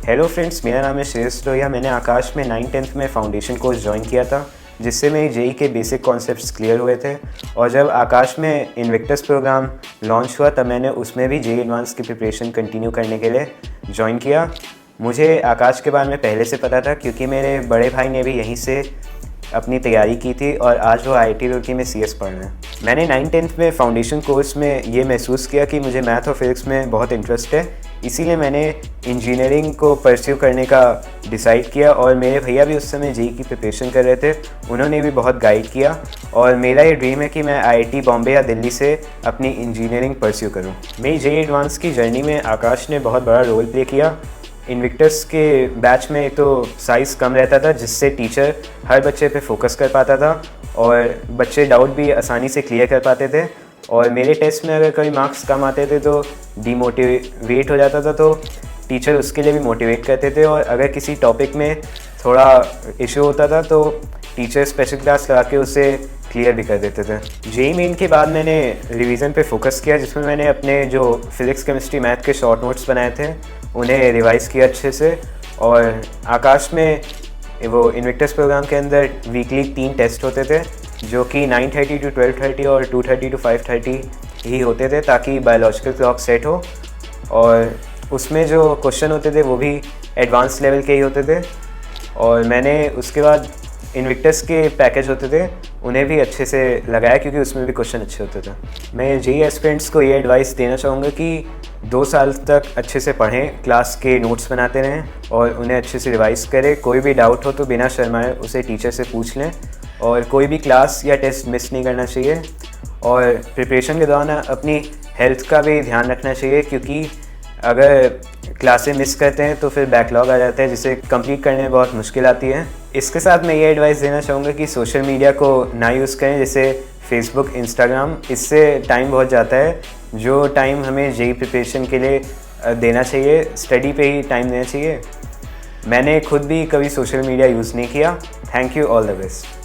Hello friends, मेरा नाम है श्रेयस लोहिया। मैंने आकाश में 9th-10th में फाउंडेशन कोर्स ज्वाइन किया था, जिससे मेरी जेई के बेसिक कॉन्सेप्ट्स क्लियर हुए थे। और जब आकाश में इन्विक्टस प्रोग्राम लॉन्च हुआ तब मैंने उसमें भी जेई एडवांस की प्रिपरेशन कंटिन्यू करने के लिए ज्वाइन किया। मुझे आकाश के बारे में पहले से पता था क्योंकि मेरे बड़े भाई ने भी यहीं से अपनी तैयारी की थी और आज वो IIT रुड़की में CS पढ़ रहे हैं। मैंने 9th-10th में फाउंडेशन कोर्स में ये महसूस किया कि मुझे मैथ और फिज़िक्स में बहुत इंटरेस्ट है, इसीलिए मैंने इंजीनियरिंग को परस्यू करने का डिसाइड किया। और मेरे भैया भी उस समय जेई की प्रिपरेशन कर रहे थे, उन्होंने भी बहुत गाइड किया। और मेरा ये ड्रीम है कि मैं IIT बॉम्बे या दिल्ली से अपनी इंजीनियरिंग परस्यू करूँ। मेरी जेई एडवांस की जर्नी में आकाश ने बहुत बड़ा रोल प्ले किया। इन्विक्टस के बैच में तो साइज़ कम रहता था, जिससे टीचर हर बच्चे पे फोकस कर पाता था और बच्चे डाउट भी आसानी से क्लियर कर पाते थे। और मेरे टेस्ट में अगर कोई मार्क्स कम आते थे तो डीमोटिवेट हो जाता था, तो टीचर उसके लिए भी मोटिवेट करते थे। और अगर किसी टॉपिक में थोड़ा इशू होता था तो टीचर स्पेशल क्लास लगा के उसे क्लियर भी कर देते थे। जेई मेन के बाद मैंने रिवीजन पे फोकस किया, जिसमें मैंने अपने जो फिज़िक्स केमिस्ट्री मैथ के शॉर्ट नोट्स बनाए थे उन्हें रिवाइज़ किया अच्छे से। और आकाश में वो इन्विक्टस प्रोग्राम के अंदर वीकली 3 टेस्ट होते थे, जो कि 9:30 to 12:30 और 2:30 to 5:30 ही होते थे, ताकि बायोलॉजिकल क्लॉक सेट हो। और उसमें जो क्वेश्चन होते थे वो भी एडवांस लेवल के ही होते थे। और मैंने उसके बाद इन्विक्टस के पैकेज होते थे उन्हें भी अच्छे से लगाया, क्योंकि उसमें भी क्वेश्चन अच्छे होते थे। मैं जेई एस्पिरेंट्स को ये एडवाइस देना चाहूँगा कि 2 साल तक अच्छे से पढ़ें, क्लास के नोट्स बनाते रहें और उन्हें अच्छे से रिवाइज़ करें। कोई भी डाउट हो तो बिना शर्माए उसे टीचर से पूछ लें, और कोई भी क्लास या टेस्ट मिस नहीं करना चाहिए। और प्रिपरेशन के दौरान अपनी हेल्थ का भी ध्यान रखना चाहिए, क्योंकि अगर क्लासें मिस करते हैं तो फिर बैकलॉग आ जाता है, जिसे कंप्लीट करने में बहुत मुश्किल आती है। इसके साथ मैं ये एडवाइस देना चाहूँगा कि सोशल मीडिया को ना यूज़ करें, जैसे फेसबुक, इंस्टाग्राम। इससे टाइम बहुत जाता है, जो टाइम हमें जेई प्रिपरेशन के लिए देना चाहिए, स्टडी पे ही टाइम देना चाहिए। मैंने खुद भी कभी सोशल मीडिया यूज़ नहीं किया। Thank you, all the best.